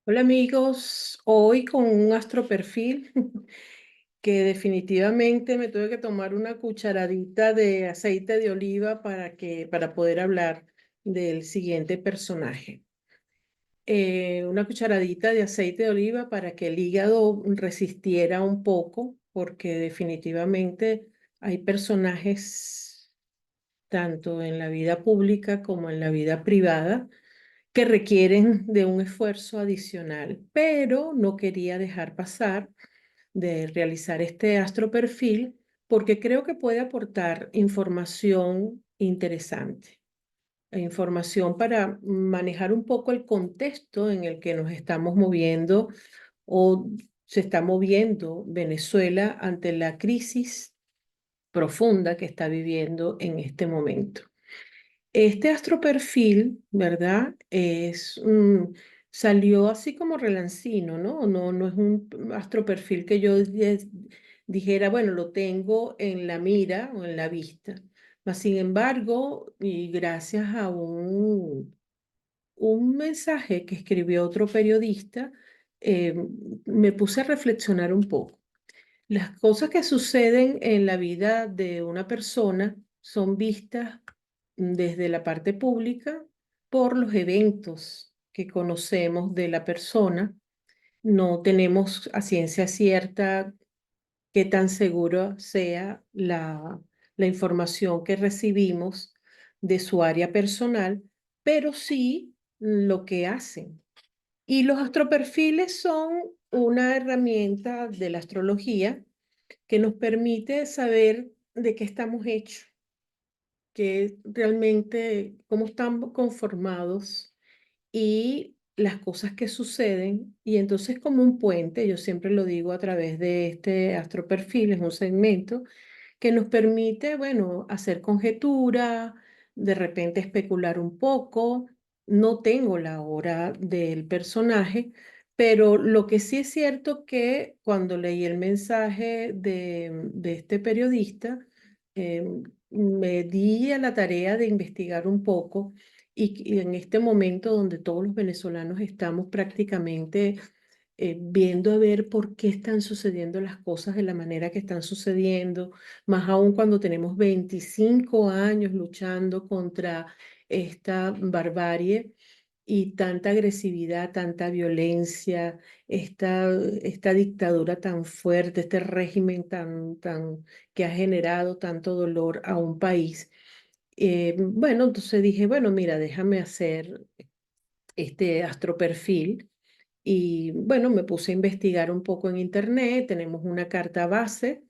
Hola amigos, hoy con un astroperfil que definitivamente me tuve que tomar una cucharadita de aceite de oliva para poder hablar del siguiente personaje. Una cucharadita de aceite de oliva para que el hígado resistiera un poco, porque definitivamente hay personajes tanto en la vida pública como en la vida privada que requieren de un esfuerzo adicional, pero no quería dejar pasar de realizar este astroperfil porque creo que puede aportar información interesante, información para manejar un poco el contexto en el que nos estamos moviendo o se está moviendo Venezuela ante la crisis profunda que está viviendo en este momento. Este astroperfil, ¿verdad? Salió así como relancino, ¿no? No es un astroperfil que yo dijera, bueno, lo tengo en la mira o en la vista. Mas, sin embargo, y gracias a un mensaje que escribió otro periodista, eh, me puse a reflexionar un poco. Las cosas que suceden en la vida de una persona son vistas desde la parte pública por los eventos que conocemos de la persona. No tenemos a ciencia cierta qué tan segura sea la información que recibimos de su área personal, pero sí lo que hacen. Y los astroperfiles son una herramienta de la astrología que nos permite saber de qué estamos hechos, que realmente cómo estamos conformados y las cosas que suceden. Y entonces como un puente, yo siempre lo digo a través de este astroperfil, es un segmento que nos permite, bueno, hacer conjetura, de repente especular un poco. No tengo la hora del personaje, pero lo que sí es cierto que cuando leí el mensaje de este periodista, me di a la tarea de investigar un poco y en este momento donde todos los venezolanos estamos prácticamente viendo a ver por qué están sucediendo las cosas de la manera que están sucediendo, más aún cuando tenemos 25 años luchando contra esta barbarie y tanta agresividad, tanta violencia, esta dictadura tan fuerte, este régimen que ha generado tanto dolor a un país. Bueno, entonces dije, bueno, mira, déjame hacer este astroperfil y bueno, me puse a investigar un poco en internet. Tenemos una carta base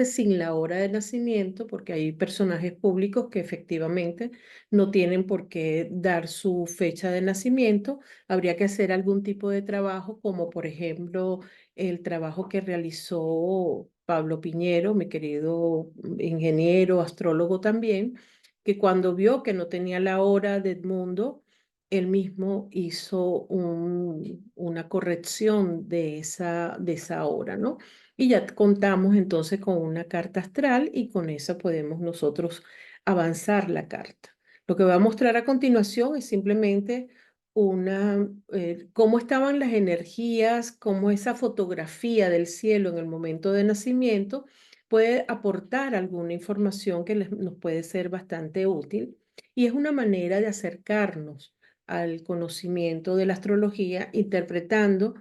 sin la hora de nacimiento, porque hay personajes públicos que efectivamente no tienen por qué dar su fecha de nacimiento. Habría que hacer algún tipo de trabajo, como por ejemplo el trabajo que realizó Pablo Piñero, mi querido ingeniero, astrólogo también, que cuando vio que no tenía la hora de Edmundo, él mismo hizo una corrección de esa hora, ¿no? Y ya contamos entonces con una carta astral y con esa podemos nosotros avanzar la carta. Lo que voy a mostrar a continuación es simplemente cómo estaban las energías, cómo esa fotografía del cielo en el momento de nacimiento puede aportar alguna información que nos puede ser bastante útil y es una manera de acercarnos al conocimiento de la astrología interpretando.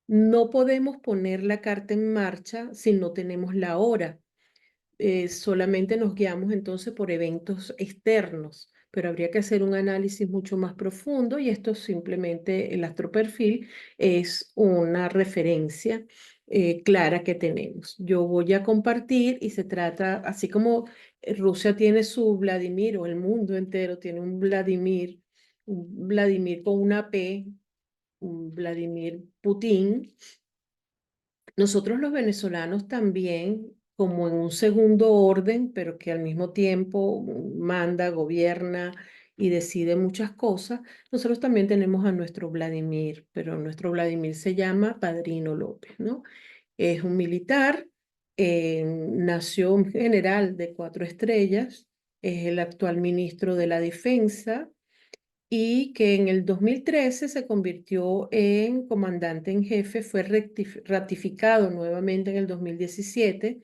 No podemos poner la carta en marcha si no tenemos la hora. Solamente nos guiamos entonces por eventos externos, pero habría que hacer un análisis mucho más profundo y esto simplemente el astroperfil es una referencia clara que tenemos. Yo voy a compartir y se trata, así como Rusia tiene su Vladimir o el mundo entero tiene un Vladimir con una P, un Vladimir Putin. Nosotros los venezolanos también, como en un segundo orden, pero que al mismo tiempo manda, gobierna y decide muchas cosas, nosotros también tenemos a nuestro Vladimir, pero nuestro Vladimir se llama Padrino López, ¿no? Es un militar, nació un general de 4 estrellas, es el actual ministro de la Defensa y que en el 2013 se convirtió en comandante en jefe, fue ratificado nuevamente en el 2017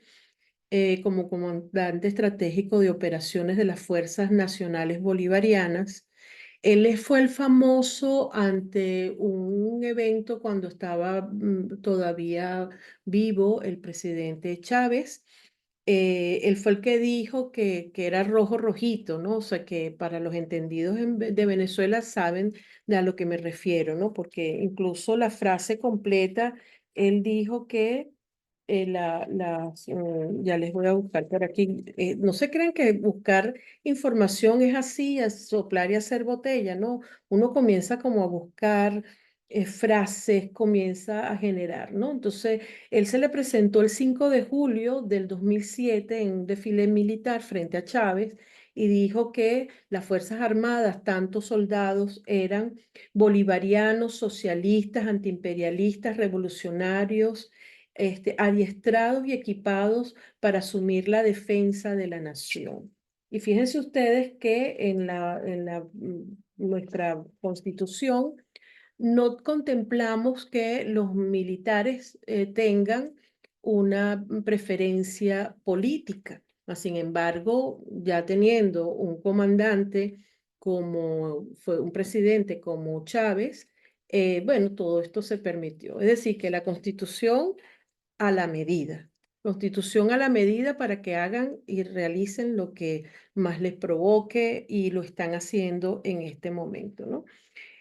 como comandante estratégico de operaciones de las Fuerzas Nacionales Bolivarianas. Fue el famoso ante un evento cuando estaba todavía vivo el presidente Chávez. Él fue el que dijo que era rojo rojito, ¿no? O sea, que para los entendidos de Venezuela saben de a lo que me refiero, ¿no? Porque incluso la frase completa, él dijo que ya les voy a buscar por aquí. No se crean que buscar información es así, a soplar y hacer botella, ¿no? Uno comienza como a buscar frases, comienza a generar, ¿no? Entonces, él se le presentó el 5 de julio del 2007 en un desfile militar frente a Chávez y dijo que las Fuerzas Armadas, tantos soldados, eran bolivarianos, socialistas, antiimperialistas, revolucionarios, adiestrados y equipados para asumir la defensa de la nación. Y fíjense ustedes que nuestra Constitución no contemplamos que los militares tengan una preferencia política. Sin embargo, ya teniendo un comandante como fue un presidente como Chávez, bueno, todo esto se permitió. Es decir, que la Constitución a la medida. Constitución a la medida para que hagan y realicen lo que más les provoque y lo están haciendo en este momento, ¿no?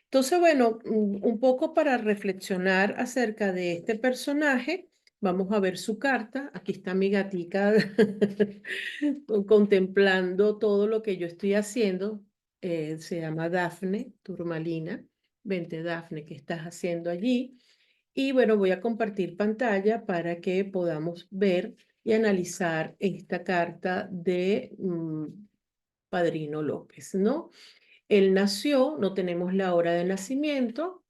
Entonces, bueno, un poco para reflexionar acerca de este personaje, vamos a ver su carta. Aquí está mi gatica contemplando todo lo que yo estoy haciendo. Se llama Dafne Turmalina. Vente, Dafne, ¿qué estás haciendo allí? Y bueno, voy a compartir pantalla para que podamos ver y analizar esta carta de Padrino López, ¿no? Él nació, no tenemos la hora de nacimiento,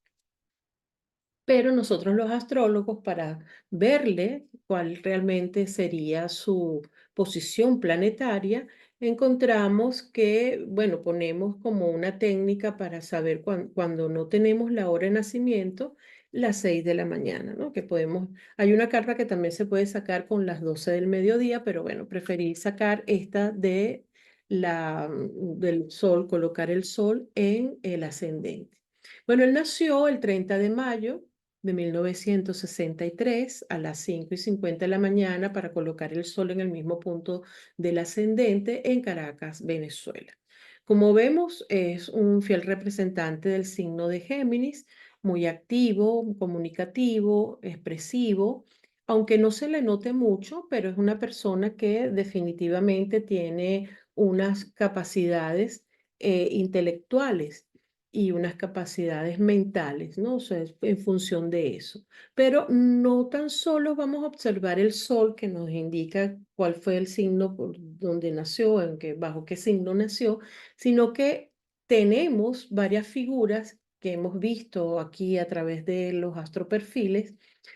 pero nosotros los astrólogos para verle cuál realmente sería su posición planetaria, encontramos que, bueno, ponemos como una técnica para saber cuando no tenemos la hora de nacimiento, las 6 de la mañana, ¿no? Que podemos, hay una carta que también se puede sacar con las 12 del mediodía, pero bueno, preferí sacar esta del sol, colocar el sol en el ascendente. Bueno, él nació el 30 de mayo de 1963 a las 5:50 de la mañana para colocar el sol en el mismo punto del ascendente en Caracas, Venezuela. Como vemos, es un fiel representante del signo de Géminis, muy activo, comunicativo, expresivo, aunque no se le note mucho, pero es una persona que definitivamente tiene unas capacidades intelectuales y unas capacidades mentales, ¿no? O sea, es en función de eso. Pero no tan solo vamos a observar el sol que nos indica cuál fue el signo por donde nació, bajo qué signo nació, sino que tenemos varias figuras que hemos visto aquí a través de los astroperfiles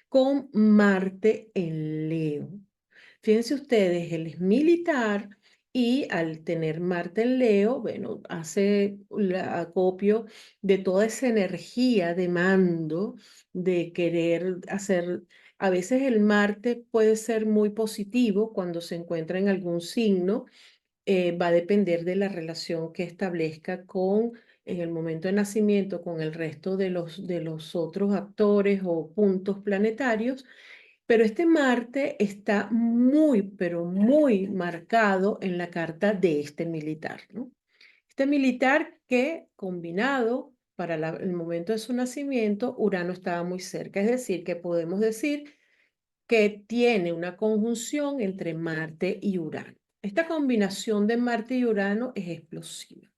con Marte en Leo. Fíjense ustedes, él es militar y al tener Marte en Leo, bueno, hace el acopio de toda esa energía de mando, de querer hacer. A veces el Marte puede ser muy positivo cuando se encuentra en algún signo, va a depender de la relación que establezca en el momento de nacimiento, con el resto de los otros actores o puntos planetarios, pero este Marte está muy, pero muy marcado en la carta de este militar, ¿no? Este militar que combinado para el momento de su nacimiento, Urano estaba muy cerca, es decir, que podemos decir que tiene una conjunción entre Marte y Urano. Esta combinación de Marte y Urano es explosiva.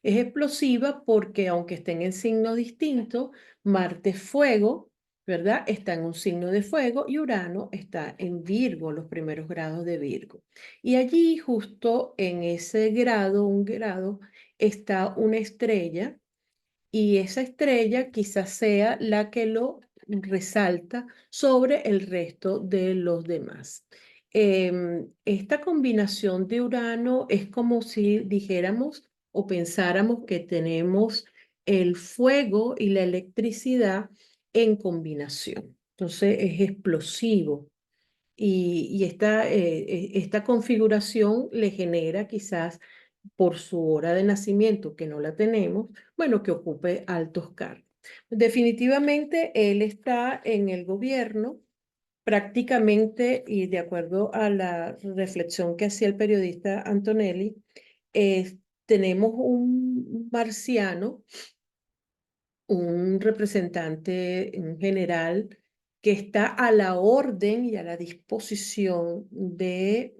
Es explosiva porque aunque estén en signos distintos, Marte es fuego, ¿verdad? Está en un signo de fuego y Urano está en Virgo, los primeros grados de Virgo. Y allí, justo en ese grado, un grado, está una estrella y esa estrella quizás sea la que lo resalta sobre el resto de los demás. Esta combinación de Urano es como si dijéramos o pensáramos que tenemos el fuego y la electricidad en combinación. Entonces es explosivo y esta configuración le genera quizás por su hora de nacimiento, que no la tenemos, bueno, que ocupe altos cargos. Definitivamente él está en el gobierno prácticamente, y de acuerdo a la reflexión que hacía el periodista Antonelli, tenemos un marciano, un representante, un general, que está a la orden y a la disposición del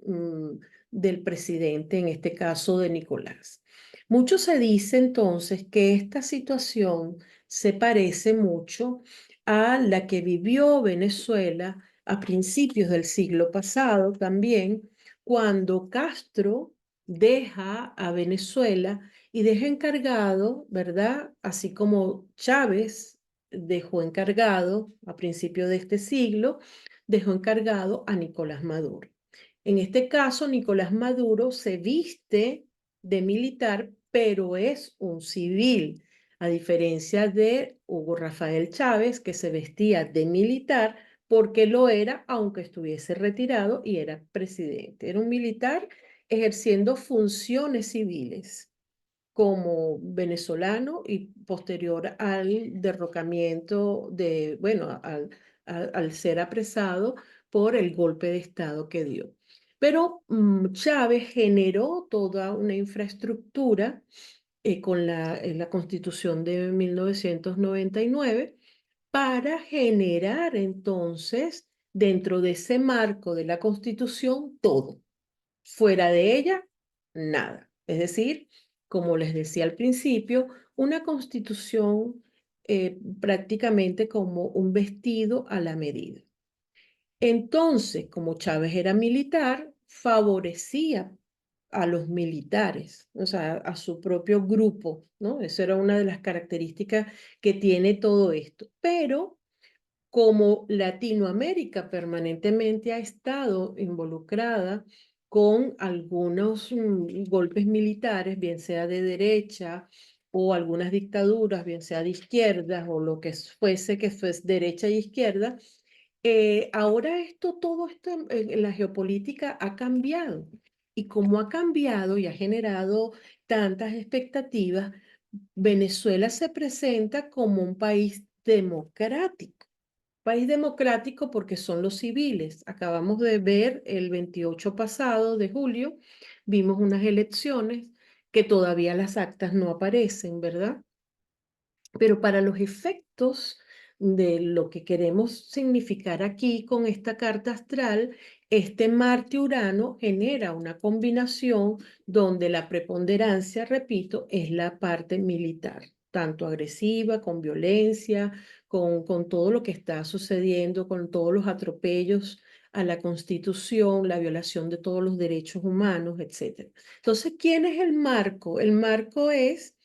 presidente, en este caso de Nicolás. Mucho se dice entonces que esta situación se parece mucho a la que vivió Venezuela a principios del siglo pasado también, cuando Castro deja a Venezuela y deja encargado, ¿verdad? Así como Chávez dejó encargado a principios de este siglo, dejó encargado a Nicolás Maduro. En este caso, Nicolás Maduro se viste de militar, pero es un civil, a diferencia de Hugo Rafael Chávez, que se vestía de militar porque lo era, aunque estuviese retirado y era presidente. Era un militar ejerciendo funciones civiles como venezolano y posterior al derrocamiento de, bueno, al ser apresado por el golpe de Estado que dio. Pero Chávez generó toda una infraestructura con la Constitución de 1999 para generar entonces, dentro de ese marco de la Constitución, todo. Fuera de ella, nada. Es decir, como les decía al principio, una constitución prácticamente como un vestido a la medida. Entonces, como Chávez era militar, favorecía a los militares, o sea, a su propio grupo, ¿no? Esa era una de las características que tiene todo esto. Pero como Latinoamérica permanentemente ha estado involucrada con algunos golpes militares, bien sea de derecha o algunas dictaduras, bien sea de izquierdas o lo que fuese derecha y izquierda, ahora todo esto en la geopolítica ha cambiado. Y como ha cambiado y ha generado tantas expectativas, Venezuela se presenta como un país democrático. País democrático porque son los civiles. Acabamos de ver el 28 pasado de julio, vimos unas elecciones que todavía las actas no aparecen, ¿verdad? Pero para los efectos de lo que queremos significar aquí con esta carta astral, este Marte-Urano genera una combinación donde la preponderancia, repito, es la parte militar, tanto agresiva, con violencia, con todo lo que está sucediendo, con todos los atropellos a la Constitución, la violación de todos los derechos humanos, etc. Entonces, ¿quién es el marco? El marco es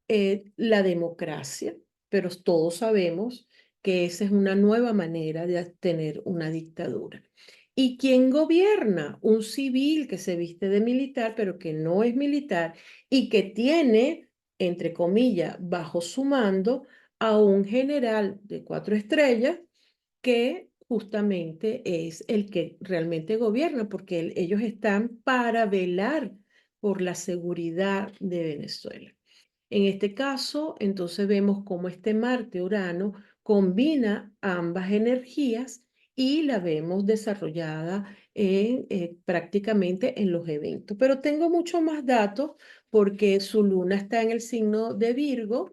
la democracia, pero todos sabemos que esa es una nueva manera de tener una dictadura. ¿Y quién gobierna? Un civil que se viste de militar, pero que no es militar y que tiene, entre comillas, bajo su mando a un general de 4 estrellas que justamente es el que realmente gobierna, porque ellos están para velar por la seguridad de Venezuela. En este caso, entonces vemos cómo este Marte-Urano combina ambas energías y la vemos desarrollada prácticamente en los eventos. Pero tengo mucho más datos porque su luna está en el signo de Virgo,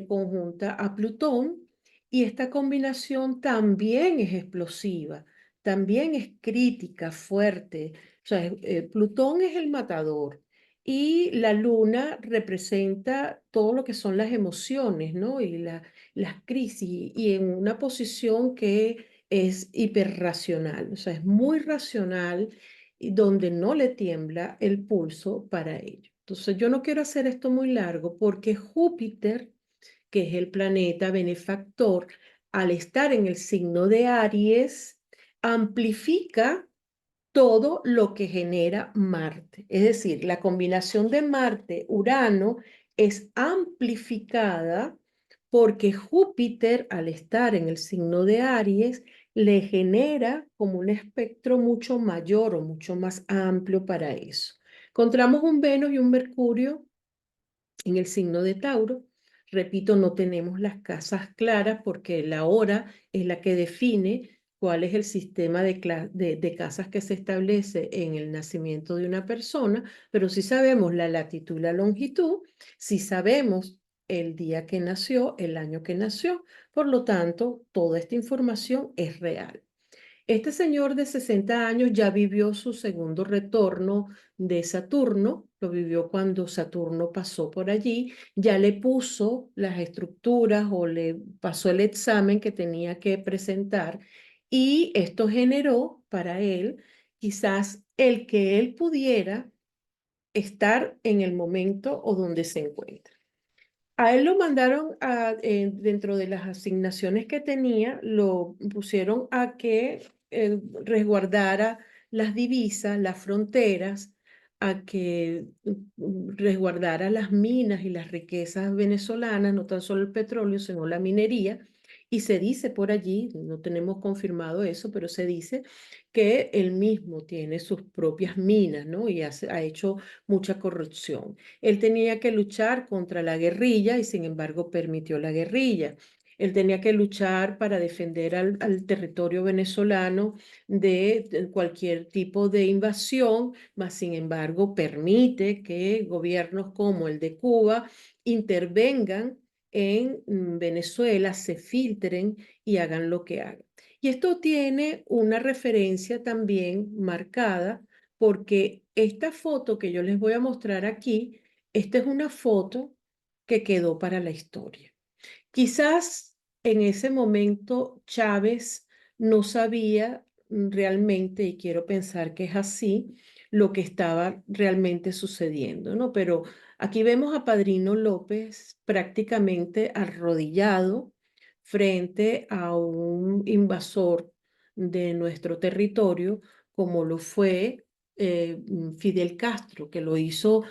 conjunta a Plutón, y esta combinación también es explosiva, también es crítica, fuerte. O sea, Plutón es el matador. Y la luna representa todo lo que son las emociones, ¿no? Y las crisis, y en una posición que es hiperracional, o sea, es muy racional y donde no le tiembla el pulso para ello. Entonces, yo no quiero hacer esto muy largo porque Júpiter, que es el planeta benefactor, al estar en el signo de Aries, amplifica todo lo que genera Marte. Es decir, la combinación de Marte-Urano es amplificada porque Júpiter, al estar en el signo de Aries, le genera como un espectro mucho mayor o mucho más amplio para eso. Encontramos un Venus y un Mercurio en el signo de Tauro. Repito, no tenemos las casas claras porque la hora es la que define cuál es el sistema de casas que se establece en el nacimiento de una persona, pero sí sabemos la latitud y la longitud, sí sabemos el día que nació, el año que nació, por lo tanto, toda esta información es real. Este señor de 60 años ya vivió su segundo retorno de Saturno, lo vivió cuando Saturno pasó por allí, ya le puso las estructuras o le pasó el examen que tenía que presentar y esto generó para él quizás el que él pudiera estar en el momento o donde se encuentra. A él lo mandaron dentro de las asignaciones que tenía, lo pusieron a que resguardara las divisas, las fronteras, a que resguardara las minas y las riquezas venezolanas, no tan solo el petróleo, sino la minería. Y se dice por allí, no tenemos confirmado eso, pero se dice que él mismo tiene sus propias minas, ¿no? Y ha hecho mucha corrupción. Él tenía que luchar contra la guerrilla y sin embargo permitió la guerrilla. Él tenía que luchar para defender al territorio venezolano de cualquier tipo de invasión, mas sin embargo permite que gobiernos como el de Cuba intervengan en Venezuela, se filtren y hagan lo que hagan. Y esto tiene una referencia también marcada porque esta foto que yo les voy a mostrar aquí, esta es una foto que quedó para la historia. Quizás en ese momento Chávez no sabía realmente, y quiero pensar que es así, lo que estaba realmente sucediendo, ¿no? Pero aquí vemos a Padrino López prácticamente arrodillado frente a un invasor de nuestro territorio, como lo fue Fidel Castro, que lo hizo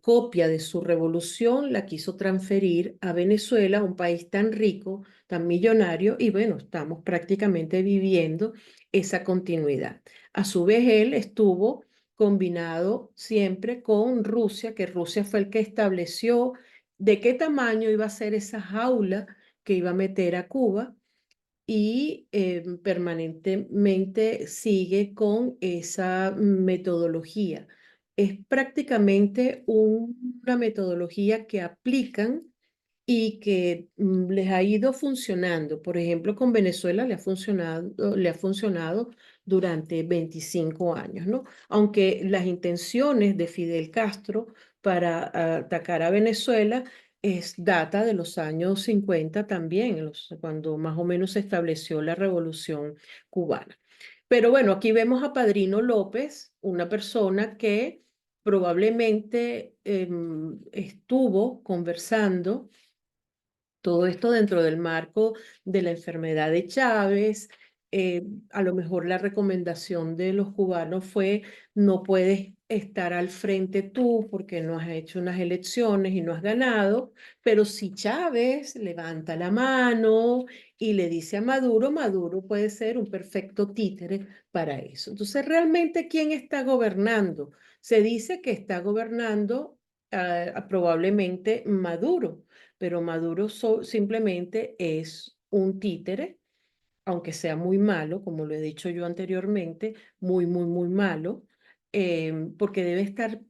copia de su revolución, la quiso transferir a Venezuela, un país tan rico, tan millonario, y bueno, estamos prácticamente viviendo esa continuidad. A su vez, él estuvo combinado siempre con Rusia, que Rusia fue el que estableció de qué tamaño iba a ser esa jaula que iba a meter a Cuba y permanentemente sigue con esa metodología. Es prácticamente una metodología que aplican y que les ha ido funcionando. Por ejemplo, con Venezuela le ha funcionado durante 25 años, ¿no? Aunque las intenciones de Fidel Castro para atacar a Venezuela es data de los años 50 también, cuando más o menos se estableció la revolución cubana. Pero bueno, aquí vemos a Padrino López, una persona que probablemente estuvo conversando todo esto dentro del marco de la enfermedad de Chávez. A lo mejor la recomendación de los cubanos fue: no puedes estar al frente tú porque no has hecho unas elecciones y no has ganado, pero si Chávez levanta la mano y le dice a Maduro, Maduro puede ser un perfecto títere para eso. Entonces, ¿realmente quién está gobernando? Se dice que está gobernando probablemente Maduro, pero Maduro simplemente es un títere, aunque sea muy malo, como lo he dicho yo anteriormente, muy, muy, muy malo, porque debe estar,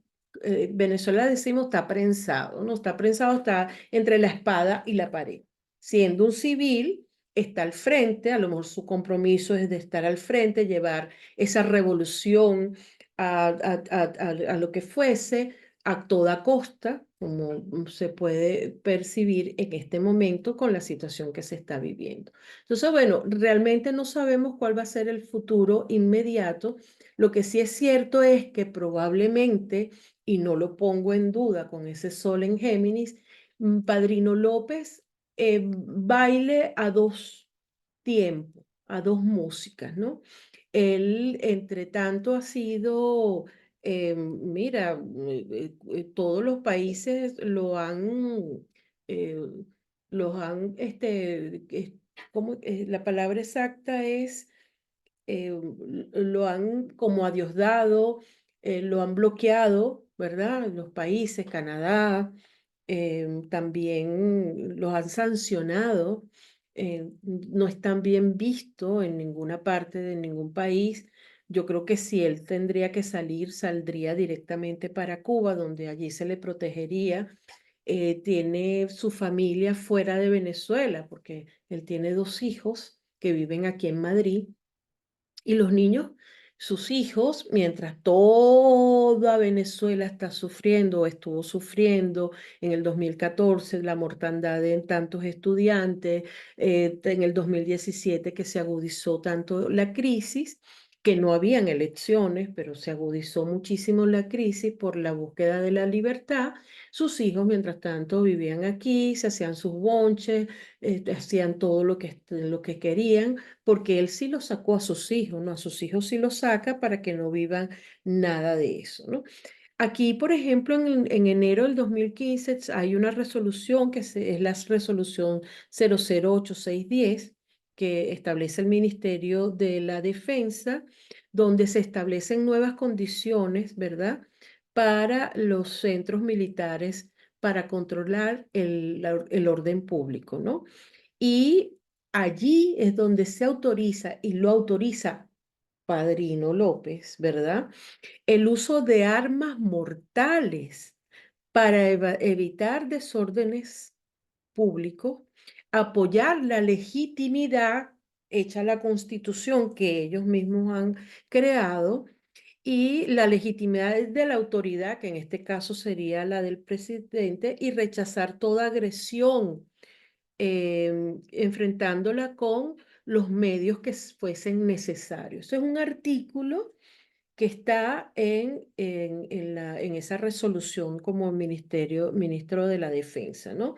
Venezuela decimos está prensado, ¿no? Está prensado, está entre la espada y la pared. Siendo un civil, está al frente, a lo mejor su compromiso es de estar al frente, llevar esa revolución a lo que fuese, a toda costa, como se puede percibir en este momento con la situación que se está viviendo. Entonces, bueno, realmente no sabemos cuál va a ser el futuro inmediato. Lo que sí es cierto es que probablemente, y no lo pongo en duda con ese sol en Géminis, Padrino López baile a dos tiempos, a dos músicas, ¿no? Él, entre tanto, ha sido Mira, todos los países eh, la palabra exacta es lo han como a Diosdado, lo han bloqueado, ¿verdad? Los países, Canadá, también los han sancionado, no están bien vistos en ninguna parte de ningún país. Yo creo que si él tendría que salir, saldría directamente para Cuba, donde allí se le protegería. Tiene su familia fuera de Venezuela, porque él tiene dos hijos que viven aquí en Madrid y los niños, sus hijos, mientras toda Venezuela está sufriendo o estuvo sufriendo en el 2014 la mortandad de tantos estudiantes, en el 2017 que se agudizó tanto la crisis, que no habían elecciones, pero se agudizó muchísimo la crisis por la búsqueda de la libertad. Sus hijos, mientras tanto, vivían aquí, se hacían sus bonches, hacían todo lo que querían porque él sí lo sacó a sus hijos, ¿no? A sus hijos sí los saca para que no vivan nada de eso, ¿no? Aquí, por ejemplo, en enero del 2015 hay una resolución es la resolución 008610 que establece el Ministerio de la Defensa, donde se establecen nuevas condiciones, ¿verdad? Para los centros militares para controlar el orden público, ¿no? Y allí es donde se autoriza, y lo autoriza Padrino López, ¿verdad? El uso de armas mortales para evitar desórdenes públicos, apoyar la legitimidad hecha la constitución que ellos mismos han creado y la legitimidad de la autoridad, que en este caso sería la del presidente, y rechazar toda agresión enfrentándola con los medios que fuesen necesarios. Ese es un artículo que está en esa resolución como ministro de la Defensa, ¿no?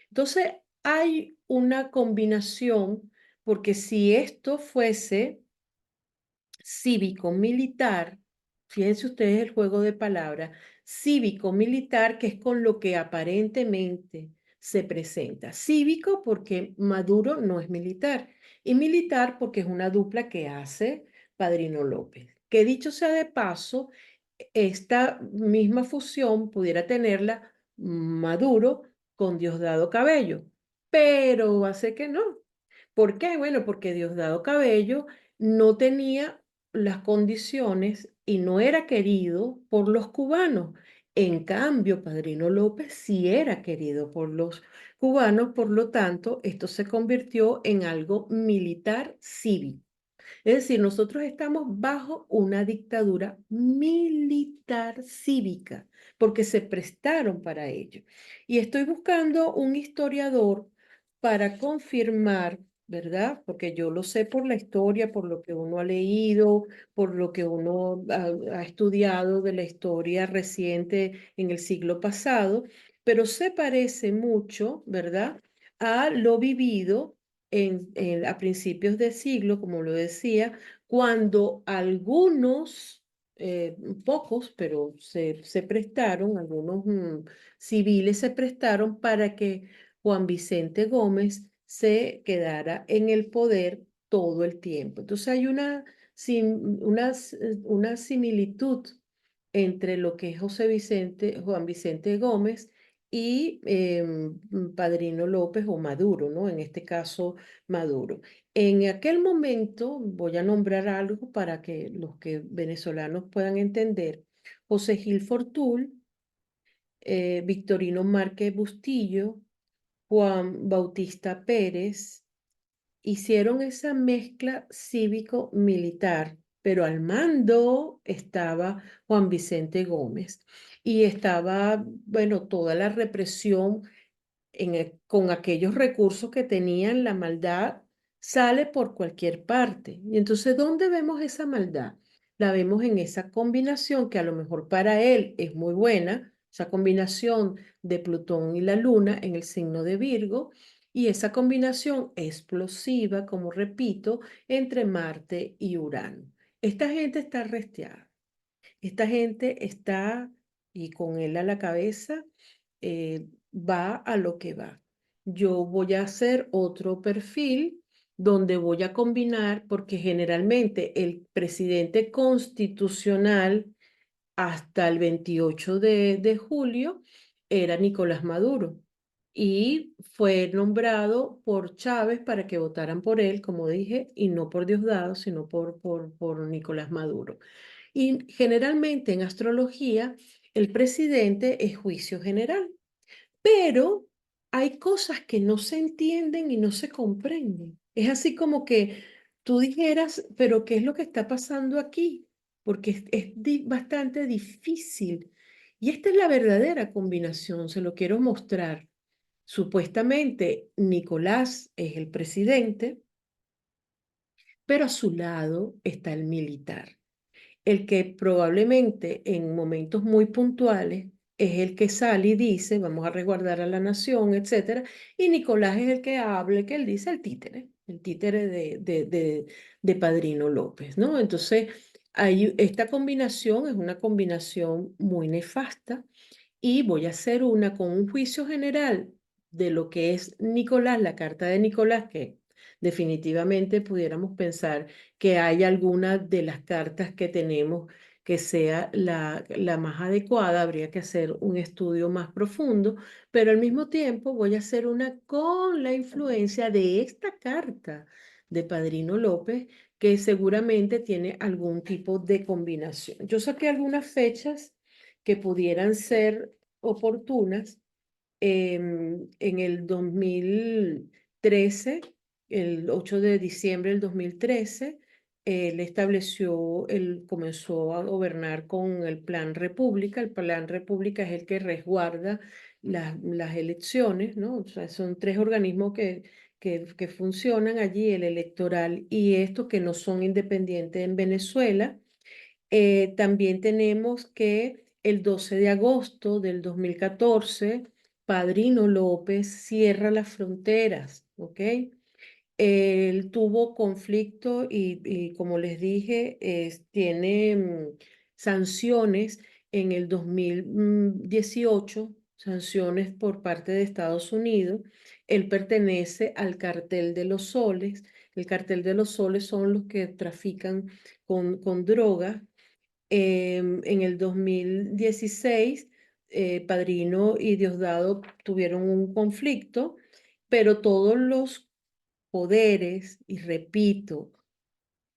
Entonces, hay una combinación, porque si esto fuese cívico-militar, fíjense ustedes el juego de palabras, cívico-militar, que es con lo que aparentemente se presenta. Cívico porque Maduro no es militar y militar porque es una dupla que hace Padrino López. Que dicho sea de paso, esta misma fusión pudiera tenerla Maduro con Diosdado Cabello, pero hace que no. ¿Por qué? Bueno, porque Diosdado Cabello no tenía las condiciones y no era querido por los cubanos. En cambio, Padrino López sí era querido por los cubanos, por lo tanto, esto se convirtió en algo militar cívico. Es decir, nosotros estamos bajo una dictadura militar cívica, porque se prestaron para ello. Y estoy buscando un historiador para confirmar, ¿verdad? Porque yo lo sé por la historia, por lo que uno ha leído, por lo que uno ha estudiado de la historia reciente en el siglo pasado, pero se parece mucho, ¿verdad? A lo vivido a principios de siglo, como lo decía, cuando algunos, pocos, pero se prestaron, algunos civiles se prestaron para que Juan Vicente Gómez se quedara en el poder todo el tiempo. Entonces hay una similitud entre lo que es Juan Vicente Gómez y Padrino López o Maduro, ¿no? En este caso, Maduro. En aquel momento, voy a nombrar algo para que los que venezolanos puedan entender. José Gil Fortul, Victorino Márquez Bustillo, Juan Bautista Pérez, hicieron esa mezcla cívico-militar, pero al mando estaba Juan Vicente Gómez y estaba, bueno, toda la represión con aquellos recursos que tenían, la maldad sale por cualquier parte. Y entonces, ¿dónde vemos esa maldad? La vemos en esa combinación que a lo mejor para él es muy buena, esa combinación de Plutón y la Luna en el signo de Virgo, y esa combinación explosiva, como repito, entre Marte y Urano. Esta gente está resteada. Esta gente está, y con él a la cabeza, va a lo que va. Yo voy a hacer otro perfil donde voy a combinar, porque generalmente el presidente constitucional hasta el 28 de julio era Nicolás Maduro y fue nombrado por Chávez para que votaran por él, como dije, y no por Diosdado, sino por Nicolás Maduro. Y generalmente en astrología, el presidente es juicio general, pero hay cosas que no se entienden y no se comprenden. Es así como que tú dijeras, pero ¿qué es lo que está pasando aquí? Porque bastante difícil. Y esta es la verdadera combinación, se lo quiero mostrar. Supuestamente Nicolás es el presidente, pero a su lado está el militar, el que probablemente en momentos muy puntuales es el que sale y dice, vamos a resguardar a la nación, etcétera, y Nicolás es el que habla, el que él dice el títere de Padrino López, ¿no? Entonces, esta combinación es una combinación muy nefasta y voy a hacer una con un juicio general de lo que es Nicolás, la carta de Nicolás, que definitivamente pudiéramos pensar que hay alguna de las cartas que tenemos que sea la más adecuada, habría que hacer un estudio más profundo, pero al mismo tiempo voy a hacer una con la influencia de esta carta de Padrino López, que seguramente tiene algún tipo de combinación. Yo saqué algunas fechas que pudieran ser oportunas en el 2013, el 8 de diciembre del 2013, él comenzó a gobernar con el Plan República. El Plan República es el que resguarda las elecciones, ¿no? O sea, son tres organismos que funcionan allí, el electoral y estos que no son independientes en Venezuela. También tenemos que el 12 de agosto del 2014, Padrino López cierra las fronteras, ¿ok? Él tuvo conflicto y como les dije, tiene sanciones en el 2018, sanciones por parte de Estados Unidos. Él pertenece al cartel de los soles. El cartel de los soles son los que trafican con drogas. En el 2016, Padrino y Diosdado tuvieron un conflicto, pero todos los poderes, y repito,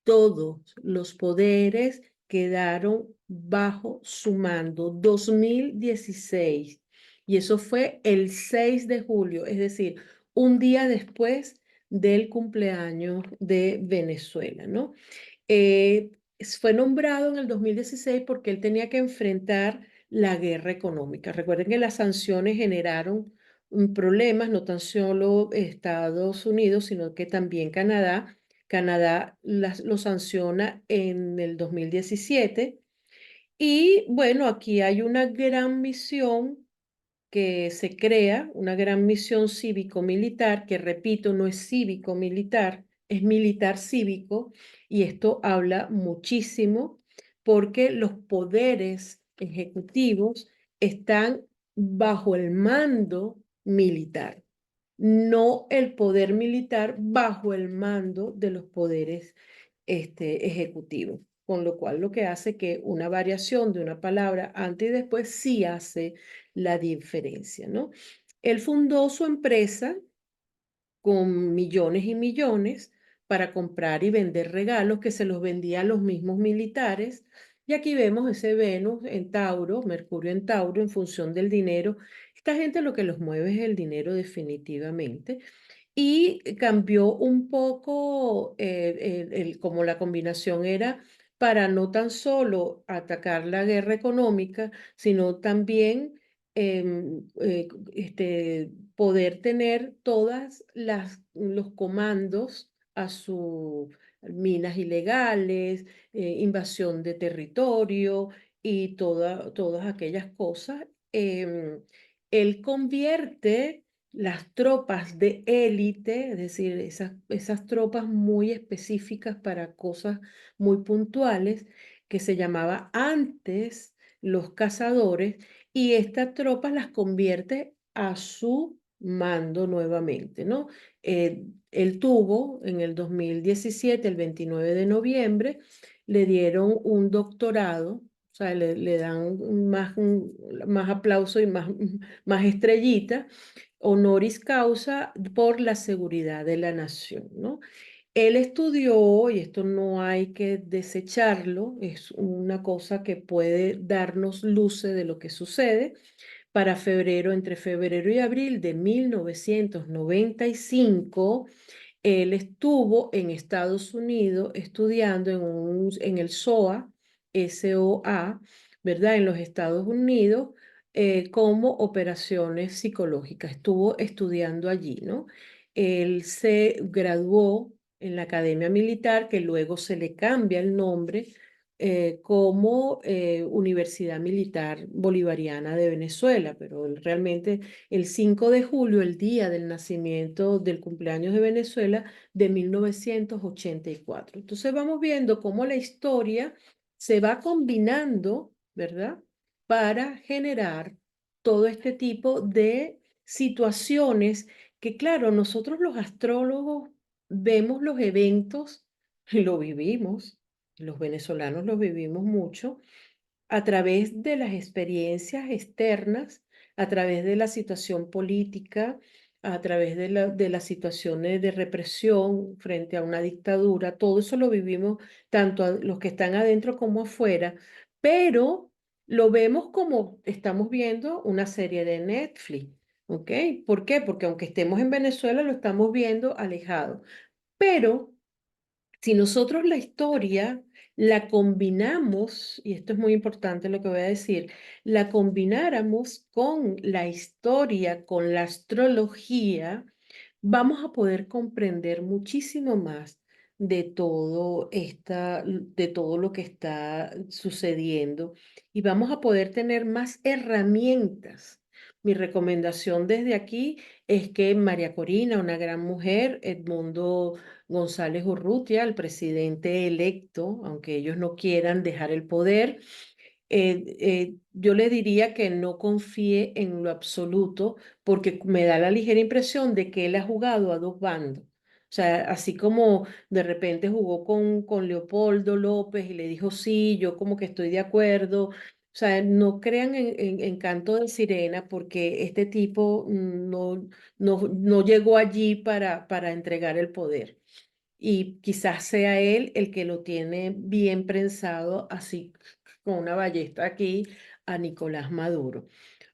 todos los poderes quedaron bajo su mando. 2016. Y eso fue el 6 de julio, es decir, un día después del cumpleaños de Venezuela, ¿no? Eh, Fue nombrado en el 2016 porque él tenía que enfrentar la guerra económica. Recuerden que las sanciones generaron problemas, no tan solo Estados Unidos, sino que también Canadá. Canadá lo sanciona en el 2017. Y bueno, aquí hay una gran misión que se crea, una gran misión cívico-militar, que repito, no es cívico-militar, es militar-cívico, y esto habla muchísimo porque los poderes ejecutivos están bajo el mando militar, no el poder militar bajo el mando de los poderes ejecutivos. Con lo cual lo que hace que una variación de una palabra antes y después sí hace la diferencia, ¿no? Él fundó su empresa con millones y millones para comprar y vender regalos que se los vendía a los mismos militares. Y aquí vemos ese Venus en Tauro, Mercurio en Tauro, en función del dinero. Esta gente lo que los mueve es el dinero definitivamente y cambió un poco como la combinación era para no tan solo atacar la guerra económica, sino también poder tener todas los comandos a sus minas ilegales, invasión de territorio y todas aquellas cosas. Él convierte las tropas de élite, es decir, esas tropas muy específicas para cosas muy puntuales, que se llamaba antes Los Cazadores, y estas tropas las convierte a su mando nuevamente, ¿no? Él tuvo en el 2017, el 29 de noviembre, le dieron un doctorado, o sea, le dan más aplauso y más estrellita, honoris causa por la seguridad de la nación, ¿no? Él estudió, y esto no hay que desecharlo, es una cosa que puede darnos luces de lo que sucede. Para febrero, entre febrero y abril de 1995, él estuvo en Estados Unidos estudiando en el SOA, SOA, ¿verdad? En los Estados Unidos, como operaciones psicológicas. Estuvo estudiando allí, ¿no? Él se graduó en la Academia Militar, que luego se le cambia el nombre como Universidad Militar Bolivariana de Venezuela, pero él realmente el 5 de julio, el día del nacimiento del cumpleaños de Venezuela de 1984. Entonces vamos viendo cómo la historia se va combinando, ¿verdad? Para generar todo este tipo de situaciones que, claro, nosotros los astrólogos vemos los eventos y lo vivimos, los venezolanos lo vivimos mucho, a través de las experiencias externas, a través de la situación política, a través de las situaciones de represión frente a una dictadura. Todo eso lo vivimos tanto a los que están adentro como afuera, pero lo vemos como estamos viendo una serie de Netflix. ¿Ok? ¿Por qué? Porque aunque estemos en Venezuela, lo estamos viendo alejado. Pero si nosotros la historia la combinamos, y esto es muy importante lo que voy a decir, la combináramos con la historia, con la astrología, vamos a poder comprender muchísimo más de todo lo que está sucediendo, y vamos a poder tener más herramientas. Mi recomendación desde aquí es que María Corina, una gran mujer, Edmundo González Urrutia, el presidente electo, aunque ellos no quieran dejar el poder, yo le diría que no confíe en lo absoluto, porque me da la ligera impresión de que él ha jugado a dos bandos. O sea, así como de repente jugó con Leopoldo López y le dijo, sí, yo como que estoy de acuerdo. O sea, no crean en canto de sirena, porque este tipo no llegó allí para entregar el poder, y quizás sea él el que lo tiene bien prensado, así con una ballesta aquí, a Nicolás Maduro.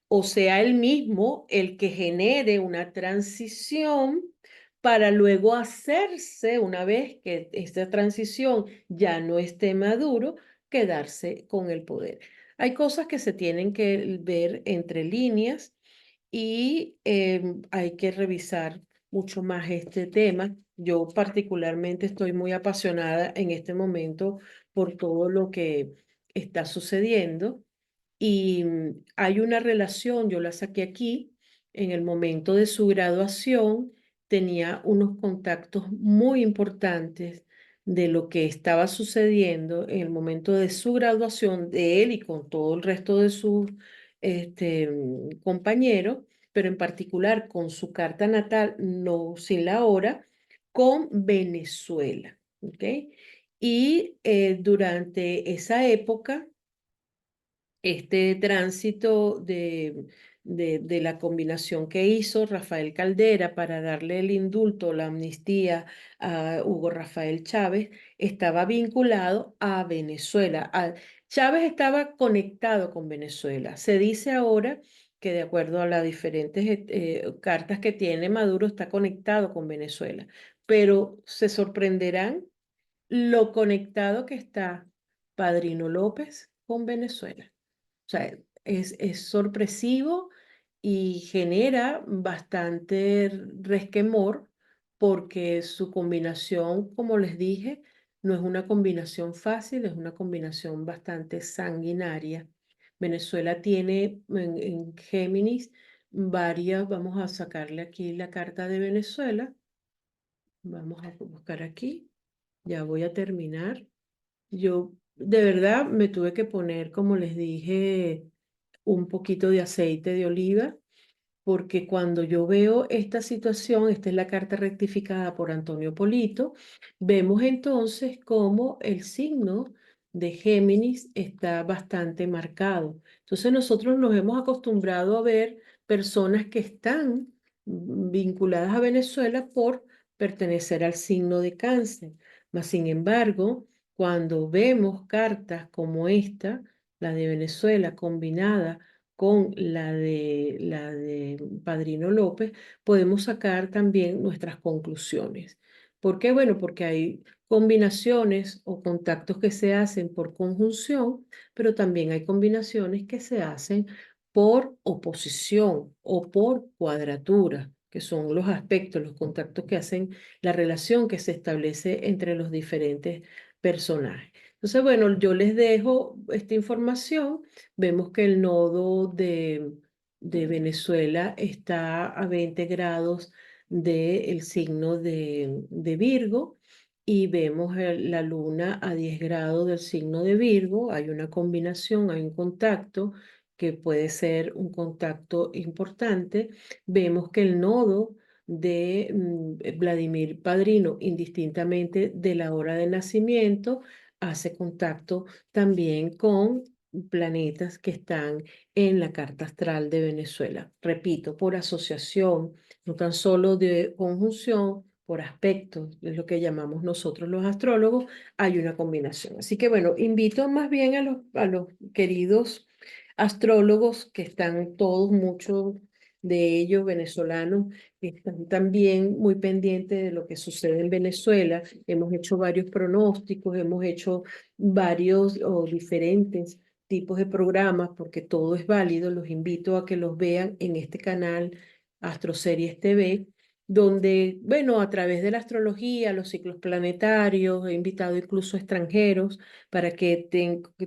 O sea, él mismo el que genere una transición para luego hacerse, una vez que esta transición ya no esté Maduro, quedarse con el poder. Hay cosas que se tienen que ver entre líneas, y hay que revisar mucho más este tema. Yo particularmente estoy muy apasionada en este momento por todo lo que está sucediendo, y hay una relación, yo la saqué aquí, en el momento de su graduación tenía unos contactos muy importantes de lo que estaba sucediendo en el momento de su graduación de él y con todo el resto de sus compañeros, pero en particular con su carta natal, no sin la hora, con Venezuela. ¿Ok? Y durante esa época, este tránsito de la combinación que hizo Rafael Caldera para darle el indulto, la amnistía a Hugo Rafael Chávez, estaba vinculado a Venezuela. Chávez estaba conectado con Venezuela. Se dice ahora que, de acuerdo a las diferentes cartas que tiene Maduro, está conectado con Venezuela, pero se sorprenderán lo conectado que está Padrino López con Venezuela. O sea, es sorpresivo y genera bastante resquemor, porque su combinación, como les dije, no es una combinación fácil, es una combinación bastante sanguinaria. Venezuela tiene en Géminis varias, vamos a sacarle aquí la carta de Venezuela, vamos a buscar aquí, ya voy a terminar. Yo de verdad me tuve que poner, como les dije, un poquito de aceite de oliva, porque cuando yo veo esta situación, esta es la carta rectificada por Antonio Polito, vemos entonces cómo el signo de Géminis está bastante marcado. Entonces nosotros nos hemos acostumbrado a ver personas que están vinculadas a Venezuela por pertenecer al signo de Cáncer. Mas, sin embargo, cuando vemos cartas como esta, la de Venezuela combinada con la de Padrino López, podemos sacar también nuestras conclusiones. ¿Por qué? Bueno, porque hay combinaciones o contactos que se hacen por conjunción, pero también hay combinaciones que se hacen por oposición o por cuadratura, que son los aspectos, los contactos que hacen la relación que se establece entre los diferentes personajes. Entonces, bueno, yo les dejo esta información. Vemos que el nodo de Venezuela está a 20 grados del signo de Virgo y vemos la luna a 10 grados del signo de Virgo. Hay una combinación, hay un contacto que puede ser un contacto importante. Vemos que el nodo de Vladimir Padrino, indistintamente de la hora de nacimiento, hace contacto también con planetas que están en la carta astral de Venezuela. Repito, por asociación, no tan solo de conjunción, por aspectos, es lo que llamamos nosotros los astrólogos, hay una combinación. Así que bueno, invito más bien a los queridos astrólogos que están todos, muchos de ellos venezolanos, que están también muy pendientes de lo que sucede en Venezuela. Hemos hecho varios pronósticos, hemos hecho varios o diferentes tipos de programas, porque todo es válido. Los invito a que los vean en este canal Astroseries TV, donde, bueno, a través de la astrología, los ciclos planetarios, he invitado incluso extranjeros para que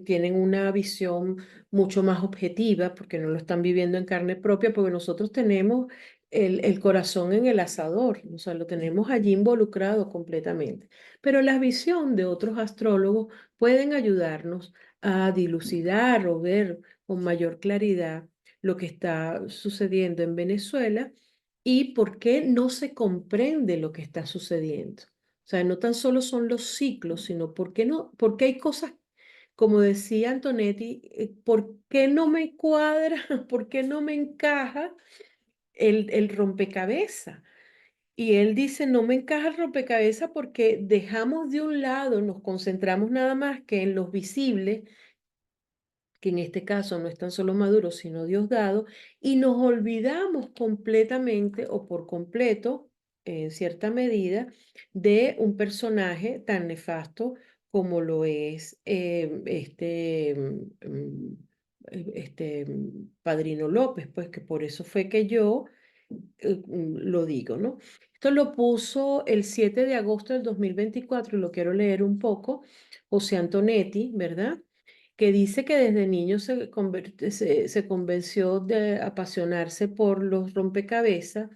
tienen una visión mucho más objetiva, porque no lo están viviendo en carne propia, porque nosotros tenemos el corazón en el asador, o sea, lo tenemos allí involucrado completamente. Pero la visión de otros astrólogos pueden ayudarnos a dilucidar o ver con mayor claridad lo que está sucediendo en Venezuela y por qué no se comprende lo que está sucediendo. O sea, no tan solo son los ciclos, sino por qué no, porque hay cosas, como decía Antonetti, ¿por qué no me cuadra? ¿Por qué no me encaja el rompecabezas? Y él dice, no me encaja el rompecabezas porque dejamos de un lado, nos concentramos nada más que en los visibles, que en este caso no es tan solo Maduro, sino Diosdado, y nos olvidamos completamente o por completo, en cierta medida, de un personaje tan nefasto como lo es Padrino López, pues que por eso fue que yo lo digo, ¿no? Esto lo puso el 7 de agosto del 2024 y lo quiero leer un poco, José Antonetti, ¿verdad? Que dice que desde niño se convenció de apasionarse por los rompecabezas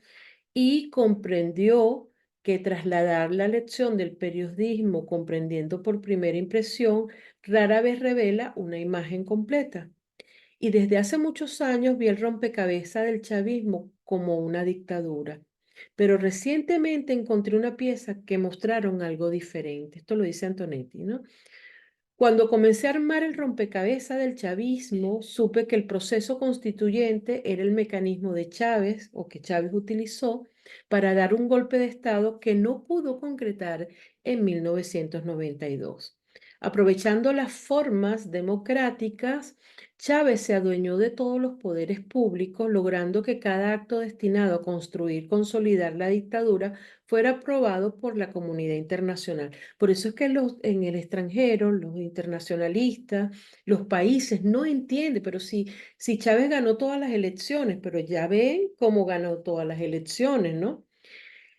y comprendió que trasladar la lección del periodismo comprendiendo por primera impresión rara vez revela una imagen completa. Y desde hace muchos años vi el rompecabezas del chavismo como una dictadura. Pero recientemente encontré una pieza que mostraron algo diferente. Esto lo dice Antonetti, ¿no? Cuando comencé a armar el rompecabezas del chavismo, supe que el proceso constituyente era el mecanismo de Chávez o que Chávez utilizó para dar un golpe de Estado que no pudo concretar en 1992. Aprovechando las formas democráticas, Chávez se adueñó de todos los poderes públicos, logrando que cada acto destinado a construir, consolidar la dictadura fuera aprobado por la comunidad internacional. Por eso es que en el extranjero, los internacionalistas, los países no entienden, pero si Chávez ganó todas las elecciones, pero ya ven cómo ganó todas las elecciones, ¿no?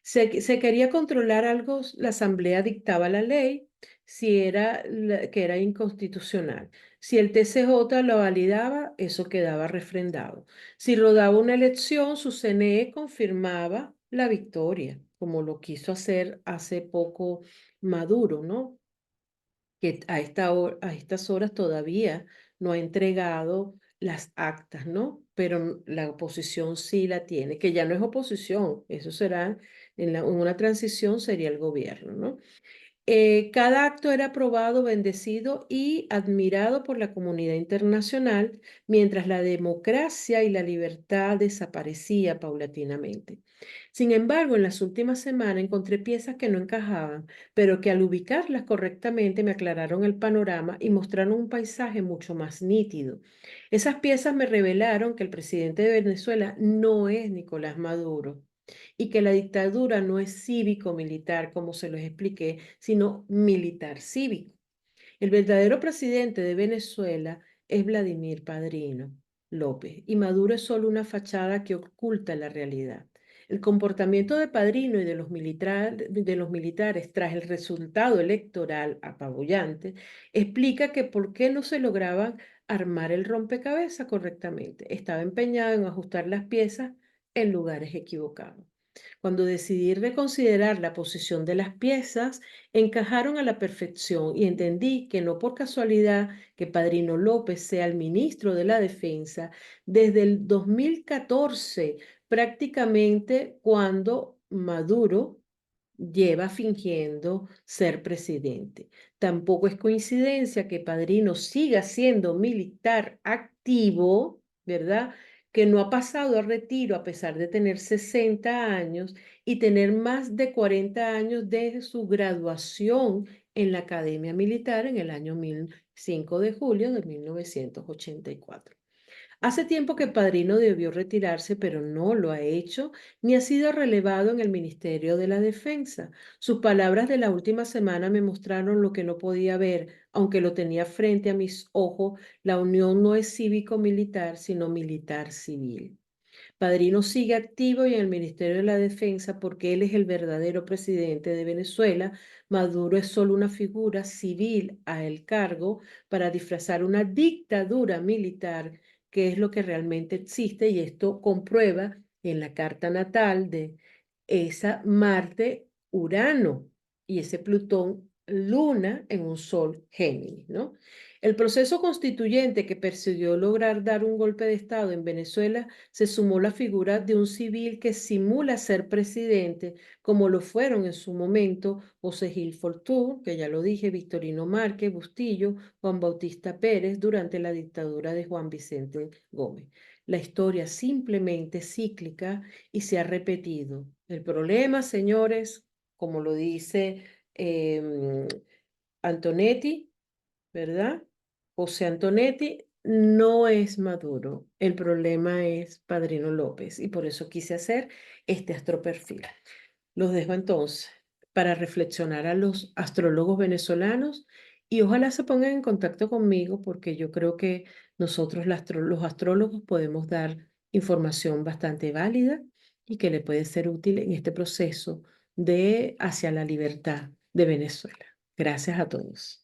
Se quería controlar algo, la asamblea dictaba la ley, si era que era inconstitucional. Si el TCJ lo validaba, eso quedaba refrendado. Si rodaba una elección, su CNE confirmaba la victoria, como lo quiso hacer hace poco Maduro, ¿no? que a estas horas todavía no ha entregado las actas, ¿no? Pero la oposición sí la tiene, que ya no es oposición, eso será, en una transición sería el gobierno, ¿no? Cada acto era aprobado, bendecido y admirado por la comunidad internacional, mientras la democracia y la libertad desaparecía paulatinamente. Sin embargo, en las últimas semanas encontré piezas que no encajaban, pero que al ubicarlas correctamente me aclararon el panorama y mostraron un paisaje mucho más nítido. Esas piezas me revelaron que el presidente de Venezuela no es Nicolás Maduro y que la dictadura no es cívico-militar, como se los expliqué, sino militar-cívico. El verdadero presidente de Venezuela es Vladimir Padrino López y Maduro es solo una fachada que oculta la realidad. El comportamiento de Padrino y de los militares tras el resultado electoral apabullante explica que por qué no se lograban armar el rompecabezas correctamente. Estaba empeñado en ajustar las piezas en lugares equivocados. Cuando decidí reconsiderar la posición de las piezas, encajaron a la perfección y entendí que no por casualidad que Padrino López sea el ministro de la Defensa desde el 2014, prácticamente cuando Maduro lleva fingiendo ser presidente. Tampoco es coincidencia que Padrino siga siendo militar activo, ¿verdad? Que no ha pasado a retiro a pesar de tener 60 años y tener más de 40 años desde su graduación en la Academia Militar en el año 5 de julio de 1984. Hace tiempo que Padrino debió retirarse, pero no lo ha hecho ni ha sido relevado en el Ministerio de la Defensa. Sus palabras de la última semana me mostraron lo que no podía ver, aunque lo tenía frente a mis ojos. La unión no es cívico-militar, sino militar-civil. Padrino sigue activo y en el Ministerio de la Defensa porque él es el verdadero presidente de Venezuela. Maduro es solo una figura civil a el cargo para disfrazar una dictadura militar, que es lo que realmente existe, y esto comprueba en la carta natal de esa Marte-Urano y ese Plutón-Luna en un Sol Géminis, ¿no? El proceso constituyente que persiguió lograr dar un golpe de Estado en Venezuela se sumó la figura de un civil que simula ser presidente, como lo fueron en su momento José Gil Fortún, que ya lo dije, Victorino Márquez, Bustillo, Juan Bautista Pérez, durante la dictadura de Juan Vicente Gómez. La historia simplemente es cíclica y se ha repetido. El problema, señores, como lo dice Antonetti, ¿verdad? José Antonetti no es Maduro, el problema es Padrino López y por eso quise hacer este astroperfil. Los dejo entonces para reflexionar a los astrólogos venezolanos y ojalá se pongan en contacto conmigo porque yo creo que nosotros los astrólogos podemos dar información bastante válida y que le puede ser útil en este proceso de hacia la libertad de Venezuela. Gracias a todos.